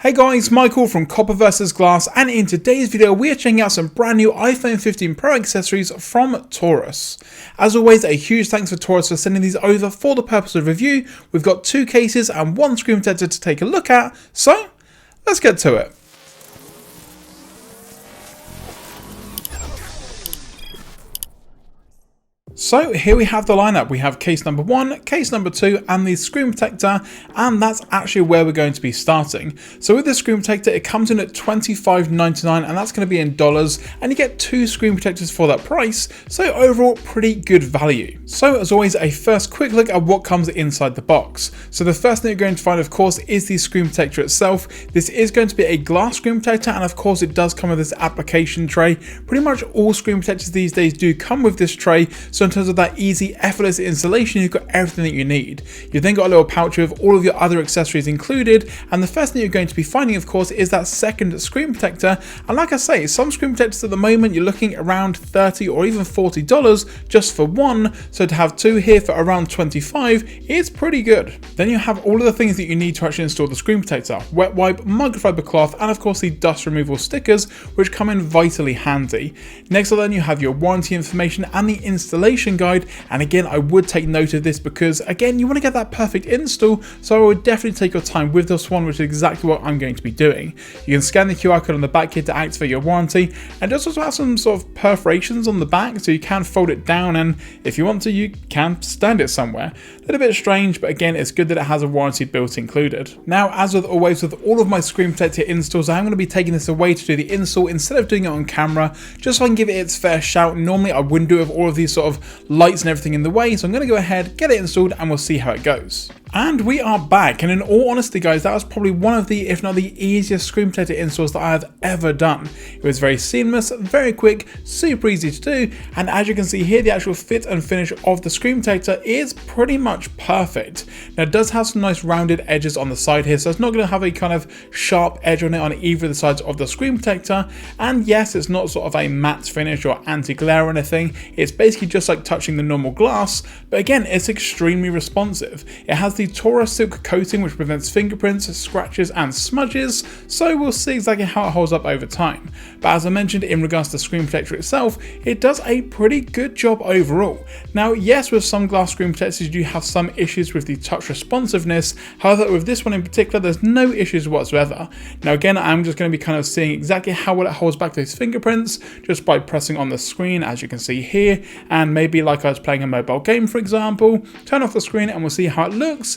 Hey guys, Michael from Copper vs Glass, and in today's video we are checking out some brand new iPhone 15 Pro accessories from TORRAS. As always, a huge thanks for TORRAS for sending these over for the purpose of review. We've got two cases and one screen protector to take a look at, so let's get to it. So here we have the lineup. We have case number 1, case number 2 and the screen protector, and that's actually where we're going to be starting. So with the screen protector, it comes in at $25.99 and that's going to be in dollars, and you get two screen protectors for that price, so overall pretty good value. So as always, a first quick look at what comes inside the box. So the first thing you're going to find, of course, is the screen protector itself. This is going to be a glass screen protector, and of course it does come with this application tray. Pretty much all screen protectors these days do come with this tray, so in terms of that easy, effortless installation, you've got everything that you need. You've then got a little pouch with all of your other accessories included, and the first thing you're going to be finding, of course, is that second screen protector. And like I say, some screen protectors at the moment you're looking around $30 or even $40 just for one, so to have two here for around $25 is pretty good. Then you have all of the things that you need to actually install the screen protector: wet wipe, microfiber cloth, and of course the dust removal stickers, which come in vitally handy. Next then you have your warranty information and the installation guide. And again, I would take note of this because again, you want to get that perfect install, so I would definitely take your time with this one, which is exactly what I'm going to be doing. You can scan the QR code on the back here to activate your warranty, and it does also have some sort of perforations on the back, so you can fold it down, and if you want to, you can stand it somewhere. A little bit strange, but again, it's good that it has a warranty built included. Now, as with always with all of my screen protector installs, I'm going to be taking this away to do the install instead of doing it on camera, just so I can give it its fair shout. Normally I wouldn't do it with all of these sort of lights and everything in the way, so I'm going to go ahead, get it installed, and we'll see how it goes. And we are back, and in all honesty guys, that was probably one of the, if not the easiest screen protector installs that I have ever done. It was very seamless, very quick, super easy to do, and as you can see here, the actual fit and finish of the screen protector is pretty much perfect. Now it does have some nice rounded edges on the side here, so it's not going to have a kind of sharp edge on it on either of the sides of the screen protector, and yes, it's not sort of a matte finish or anti-glare or anything. It's basically just like touching the normal glass, but again, it's extremely responsive. It has the TORRAS silk coating, which prevents fingerprints, scratches and smudges, so we'll see exactly how it holds up over time. But as I mentioned, in regards to the screen protector itself, it does a pretty good job overall. Now yes, with some glass screen protectors you do have some issues with the touch responsiveness, however with this one in particular there's no issues whatsoever. Now again, I'm just going to be kind of seeing exactly how well it holds back those fingerprints just by pressing on the screen, as you can see here, and maybe like I was playing a mobile game for example, turn off the screen and we'll see how it looks.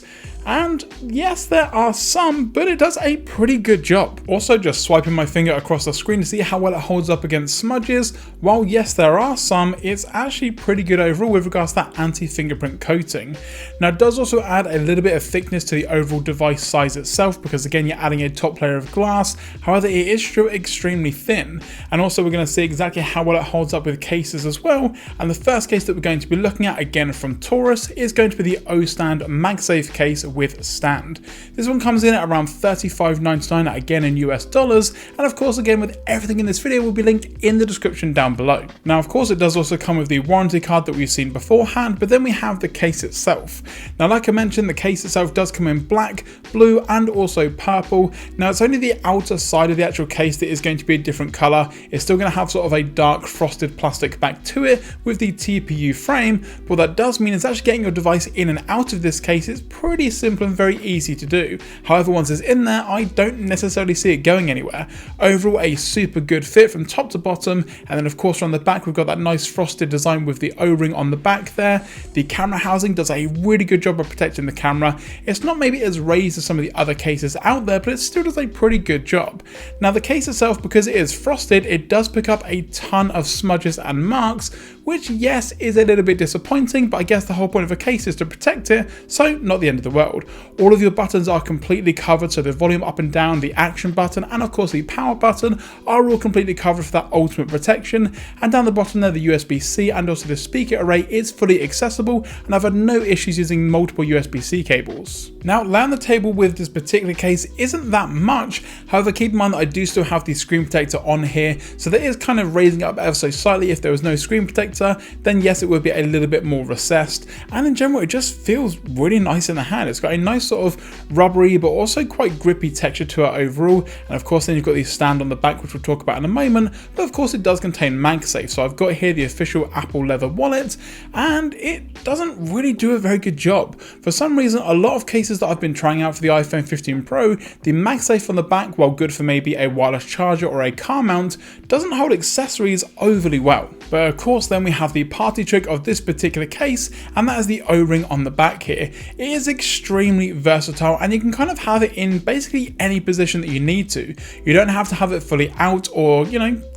And yes, there are some, but it does a pretty good job. Also, just swiping my finger across the screen to see how well it holds up against smudges. While yes, there are some, it's actually pretty good overall with regards to that anti-fingerprint coating. Now it does also add a little bit of thickness to the overall device size itself, because again, you're adding a top layer of glass. However, it is still extremely thin. And also we're going to see exactly how well it holds up with cases as well. And the first case that we're going to be looking at, again from TORRAS, is going to be the Oand MagSafe case with stand. This one comes in at around $35.99, again in US dollars, and of course again with everything in this video will be linked in the description down below. Now of course it does also come with the warranty card that we've seen beforehand, but then we have the case itself. Now like I mentioned, the case itself does come in black, blue and also purple. Now it's only the outer side of the actual case that is going to be a different color. It's still going to have sort of a dark frosted plastic back to it with the TPU frame, but what that does mean is actually getting your device in and out of this case is pretty simple and very easy to do. However, once it's in there, I don't necessarily see it going anywhere. Overall, a super good fit from top to bottom, and then of course on the back we've got that nice frosted design with the O-ring on the back there. The camera housing does a really good job of protecting the camera. It's not maybe as raised as some of the other cases out there, but it still does a pretty good job. Now the case itself, because it is frosted, it does pick up a ton of smudges and marks, which yes is a little bit disappointing, but I guess the whole point of a case is to protect it, so not the end of the world. All of your buttons are completely covered, so the volume up and down, the action button, and of course the power button are all completely covered for that ultimate protection. And down the bottom there, the USB-C and also the speaker array is fully accessible, and I've had no issues using multiple USB-C cables. Now, laying the table with this particular case isn't that much, however keep in mind that I do still have the screen protector on here, so that is kind of raising it up ever so slightly if there was no screen protector. protector, then yes, it would be a little bit more recessed. And in general, it just feels really nice in the hand. It's got a nice sort of rubbery, but also quite grippy texture to it overall. And of course, then you've got the stand on the back, which we'll talk about in a moment. But of course, it does contain MagSafe. So I've got here the official Apple leather wallet, and it doesn't really do a very good job. For some reason, a lot of cases that I've been trying out for the iPhone 15 Pro, the MagSafe on the back, while good for maybe a wireless charger or a car mount, doesn't hold accessories overly well. But of course, then we have the party trick of this particular case, and that is the O-ring on the back here. It is extremely versatile, and you can kind of have it in basically any position that you need to. You don't have to have it fully out or,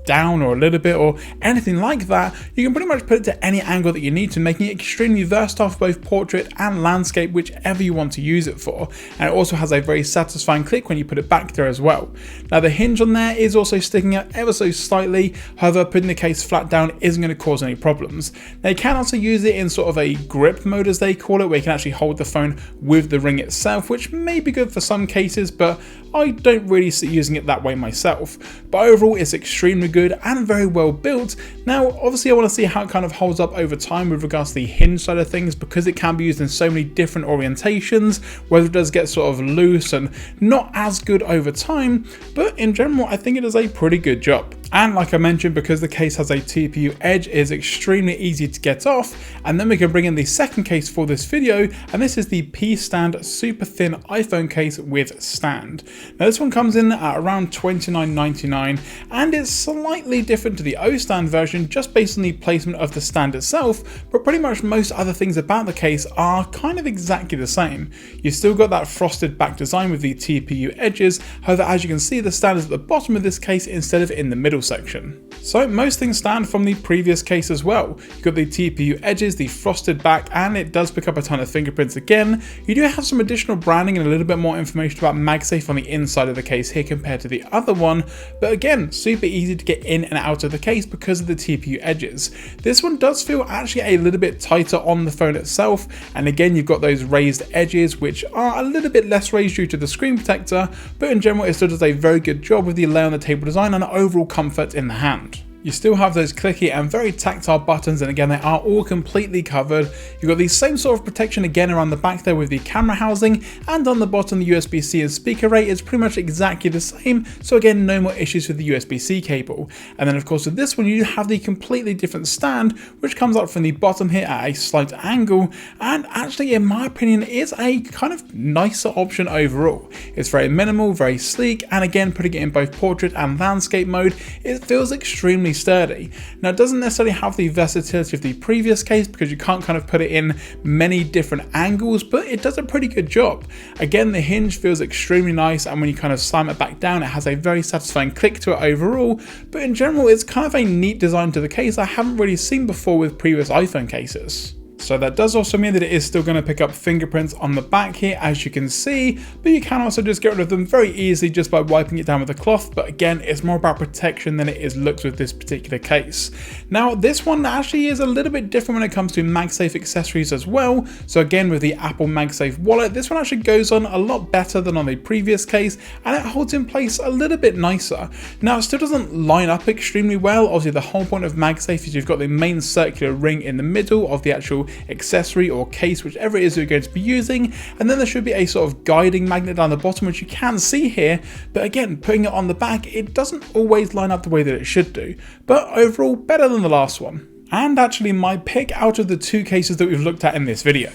down or a little bit or anything like that. You can pretty much put it to any angle that you need to, making it extremely versatile for both portrait and landscape, whichever you want to use it for. And it also has a very satisfying click when you put it back there as well. Now the hinge on there is also sticking out ever so slightly, however putting the case flat down isn't going to cause any problems. Now you can also use it in sort of a grip mode, as they call it, where you can actually hold the phone with the ring itself, which may be good for some cases, but I don't really see using it that way myself. But overall, it's extremely good and very well built. Now, obviously I want to see how it kind of holds up over time with regards to the hinge side of things, because it can be used in so many different orientations, whether it does get sort of loose and not as good over time, but in general, I think it does a pretty good job. And like I mentioned, because the case has a TPU edge, it is extremely easy to get off. And then we can bring in the second case for this video, and this is the P-Stand super thin iPhone case with stand. Now this one comes in at around $29.99, and it's slightly different to the O-Stand version just based on the placement of the stand itself, but pretty much most other things about the case are kind of exactly the same. You've still got that frosted back design with the TPU edges, however as you can see, the stand is at the bottom of this case instead of in the middle section. So most things stand from the previous case as well. You've got the TPU edges, the frosted back, and it does pick up a ton of fingerprints again. You do have some additional branding and a little bit more information about MagSafe on the inside of the case here compared to the other one, but again, super easy to get in and out of the case because of the TPU edges. This one does feel actually a little bit tighter on the phone itself, and again you've got those raised edges which are a little bit less raised due to the screen protector, but in general it still does a very good job with the lay on the table design and the overall comfort in the hand. You still have those clicky and very tactile buttons, and again they are all completely covered. You've got the same sort of protection again around the back there with the camera housing, and on the bottom the USB-C and speaker rate is pretty much exactly the same, so again no more issues with the USB-C cable. And then of course with this one you have the completely different stand which comes up from the bottom here at a slight angle, and actually in my opinion is a kind of nicer option overall. It's very minimal, very sleek, and again putting it in both portrait and landscape mode, it feels extremely sturdy. Now it doesn't necessarily have the versatility of the previous case because you can't kind of put it in many different angles, but it does a pretty good job. Again, the hinge feels extremely nice, and when you kind of slam it back down it has a very satisfying click to it overall, but in general it's kind of a neat design to the case I haven't really seen before with previous iPhone cases. So that does also mean that it is still going to pick up fingerprints on the back here, as you can see, but you can also just get rid of them very easily just by wiping it down with a cloth. But again, it's more about protection than it is looks with this particular case. Now this one actually is a little bit different when it comes to MagSafe accessories as well. So again, with the Apple MagSafe wallet, this one actually goes on a lot better than on the previous case, and it holds in place a little bit nicer. Now it still doesn't line up extremely well. Obviously the whole point of MagSafe is you've got the main circular ring in the middle of the actual accessory or case, whichever it is you're going to be using, and then there should be a sort of guiding magnet down the bottom which you can see here, but again putting it on the back it doesn't always line up the way that it should do, but overall better than the last one. And actually my pick out of the two cases that we've looked at in this video.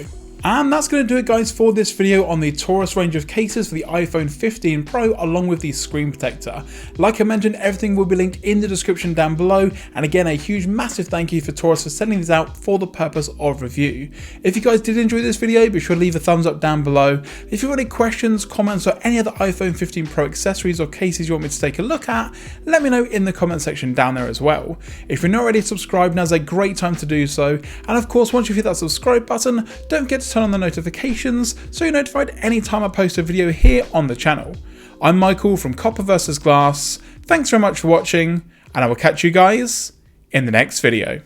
And that's going to do it guys for this video on the TORRAS range of cases for the iPhone 15 Pro along with the screen protector. Like I mentioned, everything will be linked in the description down below, and again a huge massive thank you for TORRAS for sending these out for the purpose of review. If you guys did enjoy this video, be sure to leave a thumbs up down below. If you've got any questions, comments, or any other iPhone 15 Pro accessories or cases you want me to take a look at, let me know in the comment section down there as well. If you're not already subscribed, now's a great time to do so, and of course once you hit that subscribe button, don't forget to turn on the notifications so you're notified anytime I post a video here on the channel. I'm Michael from Copper vs Glass, thanks very much for watching, and I will catch you guys in the next video.